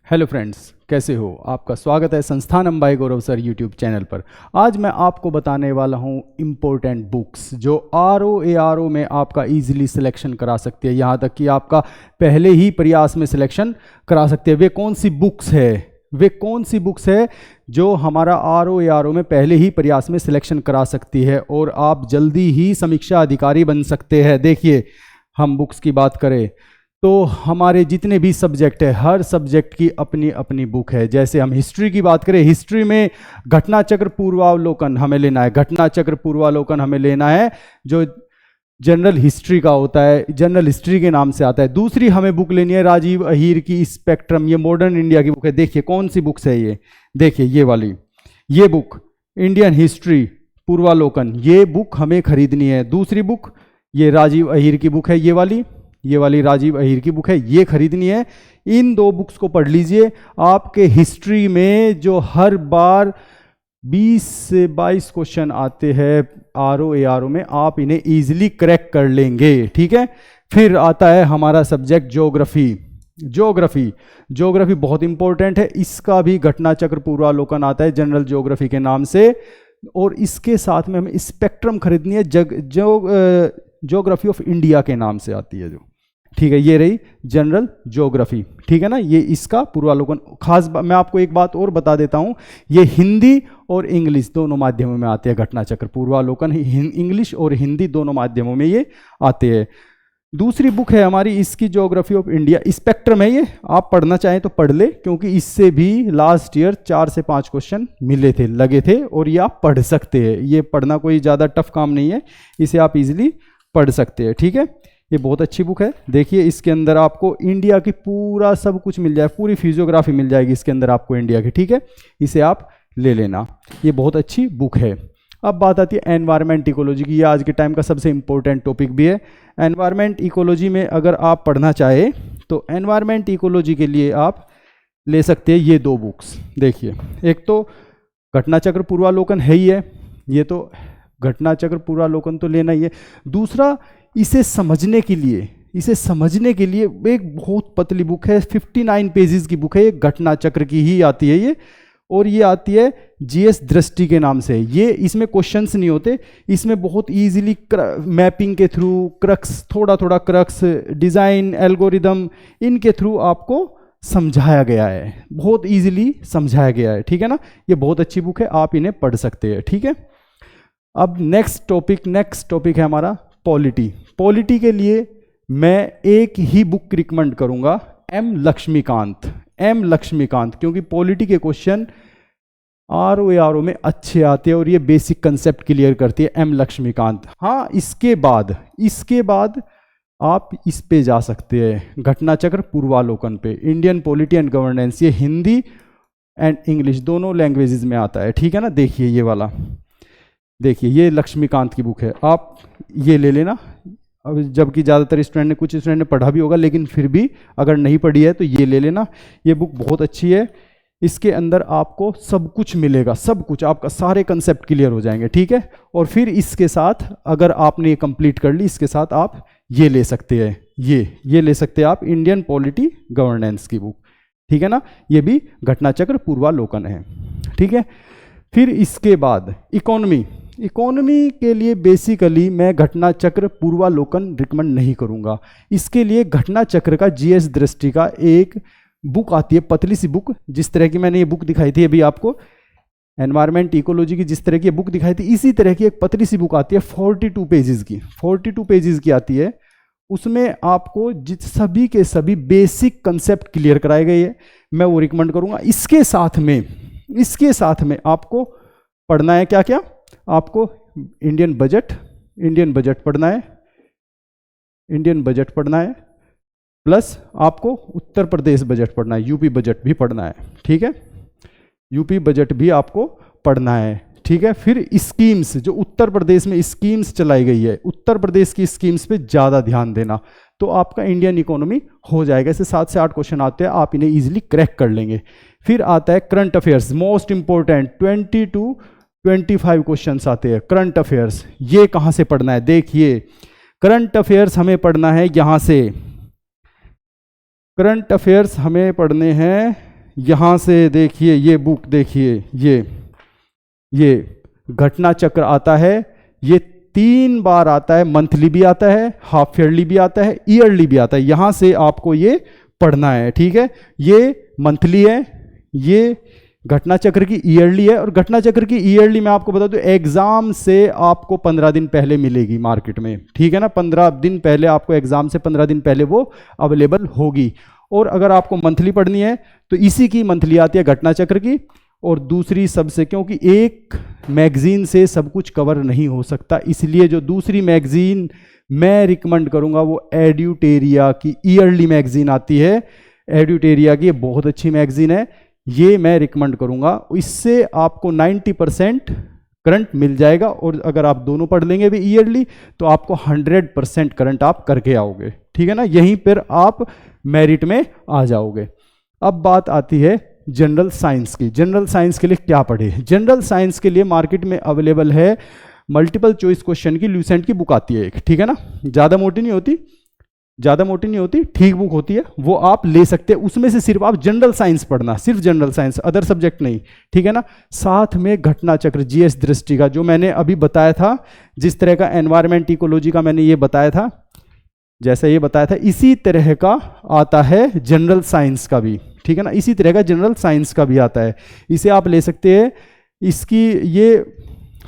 Hello friends, कैसे हो? आपका स्वागत है संस्थान अंबाई गौरव सर यूट्यूब चैनल पर। आज मैं आपको बताने वाला हूं इम्पोर्टेंट बुक्स जो आर ओ में आपका इजीली सिलेक्शन करा सकती है, यहां तक कि आपका पहले ही प्रयास में सिलेक्शन करा सकती है। वे कौन सी बुक्स है जो हमारा आर ओ में पहले ही प्रयास में सिलेक्शन करा सकती है और आप जल्दी ही समीक्षा अधिकारी बन सकते हैं। देखिए, हम बुक्स की बात करें तो हमारे जितने भी सब्जेक्ट है, हर सब्जेक्ट की अपनी अपनी बुक है। जैसे हम हिस्ट्री की बात करें, हिस्ट्री में घटना चक्र पूर्वावलोकन हमें लेना है। घटना चक्र पूर्वावलोकन हमें लेना है जो जनरल हिस्ट्री का होता है, जनरल हिस्ट्री के नाम से आता है। दूसरी हमें बुक लेनी है राजीव अहीर की स्पेक्ट्रम, ये मॉडर्न इंडिया की बुक है। देखिए कौन सी बुक्स है ये, देखिए ये वाली, ये बुक इंडियन हिस्ट्री पूर्वावलोकन, ये बुक हमें खरीदनी है। दूसरी बुक ये राजीव अहीर की बुक है, ये वाली राजीव अहीर की बुक है, ये खरीदनी है। इन दो बुक्स को पढ़ लीजिए। आपके हिस्ट्री में जो हर बार 20 से 22 क्वेश्चन आते हैं आर ओ में, आप इन्हें इजीली क्रैक कर लेंगे। ठीक है। फिर आता है हमारा सब्जेक्ट ज्योग्राफी बहुत इंपॉर्टेंट है। इसका भी घटना चक्र पूर्वावलोकन आता है जनरल ज्योग्राफी के नाम से, और इसके साथ में हमें स्पेक्ट्रम खरीदनी है, ज्योग्राफी ऑफ इंडिया के नाम से आती है जो। ठीक है, ये रही जनरल ज्योग्राफी। ठीक है ना, ये इसका पूर्वावलोकन। मैं आपको एक बात और बता देता हूं, ये हिंदी और इंग्लिश दोनों माध्यमों में आते हैं। घटना चक्र पूर्वावलोकन इंग्लिश और हिंदी दोनों माध्यमों में ये आते हैं। दूसरी बुक है हमारी इसकी ज्योग्राफी ऑफ इंडिया, स्पेक्ट्रम है ये। आप पढ़ना चाहें तो पढ़ ले, क्योंकि इससे भी लास्ट ईयर 4 से 5 क्वेश्चन लगे थे और ये आप पढ़ सकते हैं। ये पढ़ना कोई ज़्यादा टफ काम नहीं है, इसे आप इजीली पढ़ सकते हैं। ठीक है, ये बहुत अच्छी बुक है। देखिए इसके अंदर आपको इंडिया की पूरा सब कुछ मिल जाए, पूरी फिजियोग्राफी मिल जाएगी इसके अंदर आपको इंडिया की। ठीक है, इसे आप ले लेना, ये बहुत अच्छी बुक है। अब बात आती है एनवायरमेंट इकोलॉजी की। ये आज के टाइम का सबसे इंपॉर्टेंट टॉपिक भी है। एनवायरमेंट इकोलॉजी में अगर आप पढ़ना चाहे तो एनवायरमेंट इकोलॉजी के लिए आप ले सकते हैं ये दो बुक्स। देखिए, एक तो घटना चक्र पूर्वावलोकन है ही है, ये तो घटना चक्र पूर्वावलोकन तो लेना ही है। दूसरा, इसे समझने के लिए एक बहुत पतली बुक है, 59 पेजेस की बुक है, ये घटना चक्र की ही आती है ये, और ये आती है जीएस दृष्टि के नाम से। ये इसमें क्वेश्चंस नहीं होते, इसमें बहुत इजीली मैपिंग के थ्रू, थोड़ा क्रक्स, डिज़ाइन, एल्गोरिदम, इनके थ्रू आपको समझाया गया है, बहुत इजीली समझाया गया है। ठीक है ना, ये बहुत अच्छी बुक है, आप इन्हें पढ़ सकते हैं। ठीक है, अब नेक्स्ट टॉपिक है हमारा पॉलिटी के लिए मैं एक ही बुक रिकमेंड करूंगा, एम लक्ष्मीकांत, क्योंकि पॉलिटी के क्वेश्चन आर ओ में अच्छे आते हैं और ये बेसिक कंसेप्ट क्लियर करती है एम लक्ष्मीकांत। हाँ, इसके बाद आप इस पे जा सकते हैं, घटना चक्र पूर्वावलोकन पे, इंडियन पॉलिटी एंड गवर्नेंस, ये हिंदी एंड इंग्लिश दोनों लैंग्वेजेस में आता है। ठीक है ना, देखिए ये वाला, देखिए ये लक्ष्मीकांत की बुक है, आप ये ले लेना। अब जबकि ज़्यादातर कुछ स्टूडेंट ने पढ़ा भी होगा, लेकिन फिर भी अगर नहीं पढ़ी है तो ये ले लेना। ये बुक बहुत अच्छी है, इसके अंदर आपको सब कुछ मिलेगा, सब कुछ, आपका सारे कंसेप्ट क्लियर हो जाएंगे। ठीक है, और फिर इसके साथ अगर आपने ये कंप्लीट कर ली, इसके साथ आप ये ले सकते हैं, ये ले सकते हैं आप इंडियन पॉलिटी गवर्नेंस की बुक। ठीक है ना, ये भी घटना चक्र पूर्वावलोकन है। ठीक है, फिर इसके बाद इकोनॉमी के लिए बेसिकली मैं घटना चक्र पूर्वावलोकन रिकमेंड नहीं करूंगा। इसके लिए घटना चक्र का जीएस दृष्टि का एक बुक आती है, पतली सी बुक, जिस तरह की मैंने ये बुक दिखाई थी अभी आपको, एनवायरमेंट इकोलॉजी की जिस तरह की बुक दिखाई थी, इसी तरह की एक पतली सी बुक आती है 42 पेजेस की आती है। उसमें आपको सभी के सभी बेसिक कंसेप्ट क्लियर कराए गए हैं, मैं वो रिकमेंड करूंगा। इसके साथ में आपको पढ़ना है क्या, आपको इंडियन बजट पढ़ना है, प्लस आपको उत्तर प्रदेश बजट पढ़ना है, यूपी बजट भी पढ़ना है। ठीक है, यूपी बजट भी आपको पढ़ना है। ठीक है, फिर स्कीम्स, जो उत्तर प्रदेश में स्कीम्स चलाई गई है, उत्तर प्रदेश की स्कीम्स पे ज़्यादा ध्यान देना, तो आपका इंडियन इकोनॉमी हो जाएगा। ऐसे 7 से 8 क्वेश्चन आते हैं, आप इन्हें इजीली क्रैक कर लेंगे। फिर आता है current affairs, most important, 20 to 25 questions आते हैं करंट अफेयर्स। ये कहाँ से पढ़ना है? देखिए, करंट अफेयर्स हमें पढ़ना है यहाँ से, करंट अफेयर्स हमें पढ़ने हैं यहाँ से देखिए ये बुक देखिए, ये घटना चक्र आता है, ये 3 बार आता है, मंथली भी आता है, हाफ ईयरली भी आता है, ईयरली भी आता है। यहाँ से आपको ये पढ़ना है, ठीक है। ये मंथली है, ये घटना चक्र की ईयरली है, और घटना चक्र की ईयरली मैं आपको बता दूं एग्जाम से आपको 15 दिन पहले मिलेगी मार्केट में, ठीक है ना। 15 दिन पहले आपको, एग्जाम से 15 दिन पहले वो अवेलेबल होगी। और अगर आपको मंथली पढ़नी है तो इसी की मंथली आती है घटना चक्र की, और दूसरी सबसे, क्योंकि एक मैगजीन से सब कुछ कवर नहीं हो सकता, इसलिए जो दूसरी मैगजीन मैं रिकमेंड करूंगा वो एड्यूटेरिया की ईयरली मैगजीन आती है। एड्यूटेरिया की बहुत अच्छी मैगजीन है, ये मैं रिकमेंड करूंगा। इससे आपको 90% करंट मिल जाएगा, और अगर आप दोनों पढ़ लेंगे भी ईयरली तो आपको 100% करंट आप करके आओगे, ठीक है ना। यहीं पर आप मेरिट में आ जाओगे। अब बात आती है जनरल साइंस की। जनरल साइंस के लिए क्या पढ़े? जनरल साइंस के लिए मार्केट में अवेलेबल है मल्टीपल चॉइस क्वेश्चन की ल्यूसेंट की बुक आती है एक, ठीक है ना। ज़्यादा मोटी नहीं होती, ठीक बुक होती है, वो आप ले सकते हैं। उसमें से सिर्फ आप जनरल साइंस पढ़ना, सिर्फ जनरल साइंस, अदर सब्जेक्ट नहीं, ठीक है ना। साथ में घटना चक्र जीएस दृष्टि का जो मैंने अभी बताया था, जिस तरह का एनवायरमेंट इकोलॉजी का मैंने ये बताया था, जैसा ये बताया था, इसी तरह का आता है जनरल साइंस का भी, ठीक है ना। इसी तरह का जनरल साइंस का भी आता है, इसे आप ले सकते हैं। इसकी ये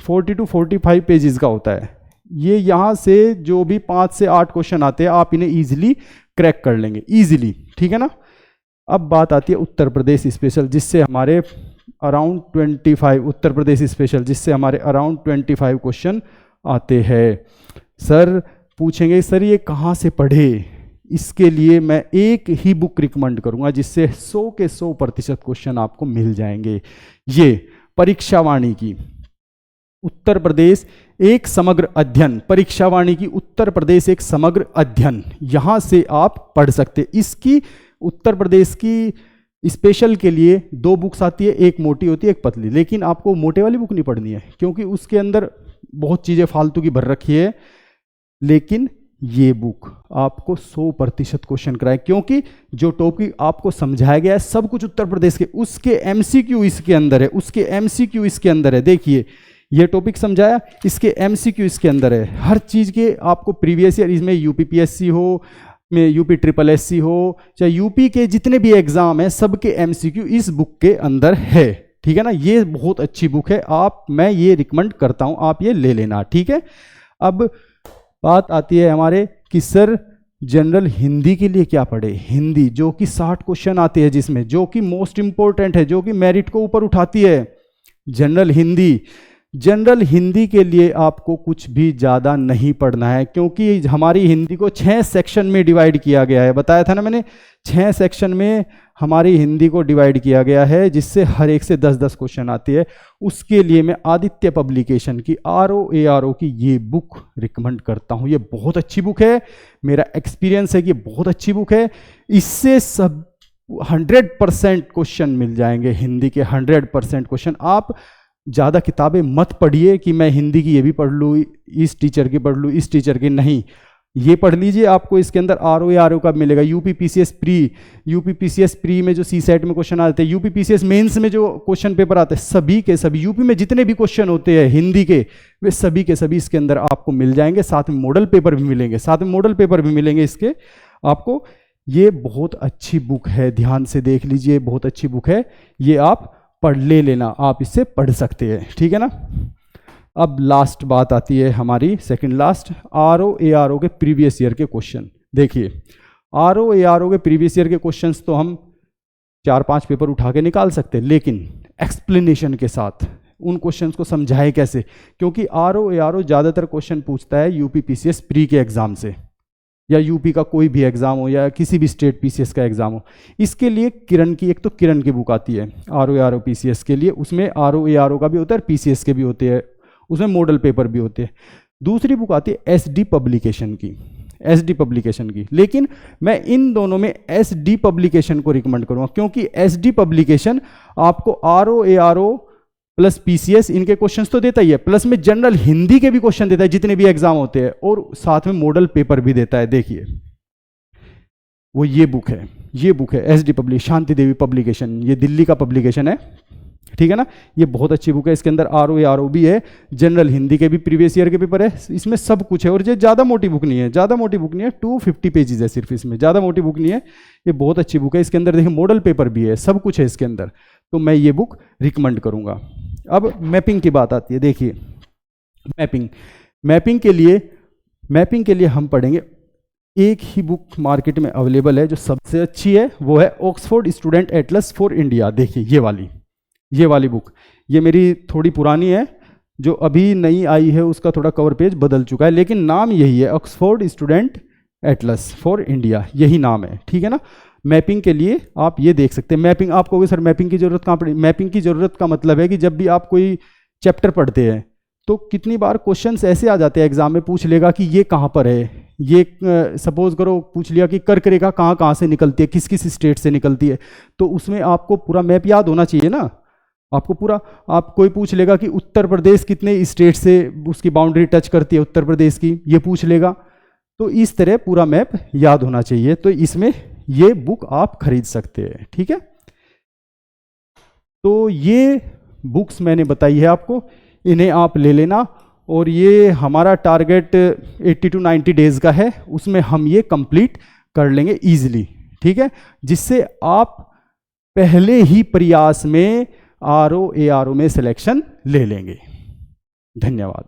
40 to 45 पेजेस का होता है। ये यहाँ से जो भी 5 से 8 क्वेश्चन आते हैं आप इन्हें ईजिली क्रैक कर लेंगे, ईजिली, ठीक है ना। अब बात आती है उत्तर प्रदेश स्पेशल, जिससे हमारे अराउंड 25, उत्तर प्रदेश स्पेशल जिससे हमारे अराउंड 25 क्वेश्चन आते हैं। सर पूछेंगे सर ये कहाँ से पढ़े? इसके लिए मैं एक ही बुक रिकमेंड करूंगा जिससे 100 के 100% क्वेश्चन आपको मिल जाएंगे। ये परीक्षावाणी की उत्तर प्रदेश एक समग्र अध्ययन, परीक्षावाणी की उत्तर प्रदेश एक समग्र अध्ययन, यहां से आप पढ़ सकते। इसकी उत्तर प्रदेश की स्पेशल के लिए 2 बुक्स आती है, एक मोटी होती है एक पतली, लेकिन आपको मोटे वाली बुक नहीं पढ़नी है क्योंकि उसके अंदर बहुत चीजें फालतू की भर रखी है। लेकिन ये बुक आपको 100% क्वेश्चन कराए, क्योंकि जो टॉपिक आपको समझाया गया है सब कुछ उत्तर प्रदेश के, उसके एमसीक्यू इसके अंदर है, उसके एमसीक्यू इसके अंदर है। देखिए ये टॉपिक समझाया, इसके एमसीक्यू इसके अंदर है। हर चीज के आपको प्रीवियस ईयर, इसमें यूपीपीएससी हो, में यूपी ट्रिपल एससी हो, चाहे यूपी के जितने भी एग्जाम है सबके एमसीक्यू इस बुक के अंदर है, ठीक है ना। ये बहुत अच्छी बुक है, मैं ये रिकमेंड करता हूं, आप ये ले लेना, ठीक है। अब बात आती है हमारे कि सर जनरल हिंदी के लिए क्या पढ़े? हिंदी जो कि 60 क्वेश्चन आते हैं, जिसमें जो कि मोस्ट इंपॉर्टेंट है, जो कि मेरिट को ऊपर उठाती है, जनरल हिंदी। जनरल हिंदी के लिए आपको कुछ भी ज़्यादा नहीं पढ़ना है, क्योंकि हमारी हिंदी को 6 सेक्शन में डिवाइड किया गया है। बताया था ना मैंने, 6 सेक्शन में हमारी हिंदी को डिवाइड किया गया है, जिससे हर एक से 10-10 क्वेश्चन आती है। उसके लिए मैं आदित्य पब्लिकेशन की ROARO की ये बुक रिकमेंड करता हूँ। ये बहुत अच्छी बुक है, मेरा एक्सपीरियंस है कि बहुत अच्छी बुक है। इससे सब 100% क्वेश्चन मिल जाएंगे, हिंदी के 100% क्वेश्चन। आप ज़्यादा किताबें मत पढ़िए कि मैं हिंदी की ये भी पढ़ लूँ, इस टीचर की पढ़ लूँ, इस टीचर की नहीं, ये पढ़ लीजिए। आपको इसके अंदर ROARO का मिलेगा, यूपीपीसीएस प्री में जो CSET में क्वेश्चन आते हैं, यूपीपीसीएस मेंस में जो क्वेश्चन पेपर आते हैं, सभी के सभी यूपी में जितने भी क्वेश्चन होते हैं हिंदी के, वे सभी के सभी इसके अंदर आपको मिल जाएंगे। साथ में मॉडल पेपर भी मिलेंगे, इसके आपको। ये बहुत अच्छी बुक है, ध्यान से देख लीजिए, बहुत अच्छी बुक है, ये आप पढ़ लेना, आप इससे पढ़ सकते हैं, ठीक है ना। अब लास्ट बात आती है हमारी, सेकंड लास्ट, ROARO के प्रीवियस ईयर के क्वेश्चन। देखिए ROARO के प्रीवियस ईयर के क्वेश्चंस तो हम 4-5 पेपर उठा के निकाल सकते हैं, लेकिन एक्सप्लेनेशन के साथ उन क्वेश्चंस को समझाए कैसे, क्योंकि ROARO ज़्यादातर क्वेश्चन पूछता है यूपीपीसीएस प्री के एग्जाम से, या यूपी का कोई भी एग्जाम हो, या किसी भी स्टेट पीसीएस का एग्जाम हो। इसके लिए किरण की, एक तो किरण की बुक आती है ROARO पीसीएस के लिए, उसमें ROARO का भी होता है, पीसीएस के भी होते हैं, उसमें मॉडल पेपर भी होते हैं। दूसरी बुक आती है SD पब्लिकेशन की, लेकिन मैं इन दोनों में SD पब्लिकेशन को रिकमेंड करूंगा, क्योंकि SD पब्लिकेशन आपको ROARO प्लस पीसीएस इनके क्वेश्चंस तो देता ही है, प्लस में जनरल हिंदी के भी क्वेश्चन देता है जितने भी एग्जाम होते हैं, और साथ में मॉडल पेपर भी देता है। देखिए वो ये बुक है, ये बुक है SD publish, Shanti Devi publication, ये दिल्ली का पब्लिकेशन है, ठीक है ना। ये बहुत अच्छी बुक है, इसके अंदर ROA ROB है, जनरल हिंदी के भी प्रीवियस ईयर के पेपर है, इसमें सब कुछ है। और ये ज़्यादा मोटी बुक नहीं है, ज़्यादा मोटी बुक नहीं है, 250 पेजेस है सिर्फ इसमें, ज़्यादा मोटी बुक नहीं है, ये बहुत अच्छी बुक है। इसके अंदर देखिए मॉडल पेपर भी है, सब कुछ है इसके अंदर, तो मैं ये बुक रिकमेंड करूँगा। अब मैपिंग की बात आती है, देखिए मैपिंग के लिए हम पढ़ेंगे, एक ही बुक मार्केट में अवेलेबल है जो सबसे अच्छी है, वो है Oxford student Atlas for India. देखिए ये वाली बुक, ये मेरी थोड़ी पुरानी है, जो अभी नई आई है उसका थोड़ा कवर पेज बदल चुका है, लेकिन नाम यही है, Oxford student Atlas for India, यही नाम है, ठीक है ना। मैपिंग के लिए आप ये देख सकते हैं। मैपिंग, आप कहोगे सर मैपिंग की जरूरत कहाँ पड़ी? मैपिंग की जरूरत का मतलब है कि जब भी आप कोई चैप्टर पढ़ते हैं तो कितनी बार क्वेश्चंस ऐसे आ जाते हैं एग्जाम में, पूछ लेगा कि ये कहाँ पर है, ये सपोज करो पूछ लिया कि कर्क रेखा कहाँ कहाँ से निकलती है, किस किस स्टेट से निकलती है, तो उसमें आपको पूरा मैप याद होना चाहिए ना। आपको पूरा, आप कोई पूछ लेगा कि उत्तर प्रदेश कितने स्टेट से उसकी बाउंड्री टच करती है उत्तर प्रदेश की, ये पूछ लेगा, तो इस तरह पूरा मैप याद होना चाहिए। तो इसमें ये बुक आप खरीद सकते हैं, ठीक है। तो ये बुक्स मैंने बताई है आपको, इन्हें आप ले लेना, और ये हमारा टारगेट 80 to 90 डेज का है, उसमें हम ये कंप्लीट कर लेंगे इजीली, ठीक है, जिससे आप पहले ही प्रयास में ROA RO में सिलेक्शन ले लेंगे। धन्यवाद।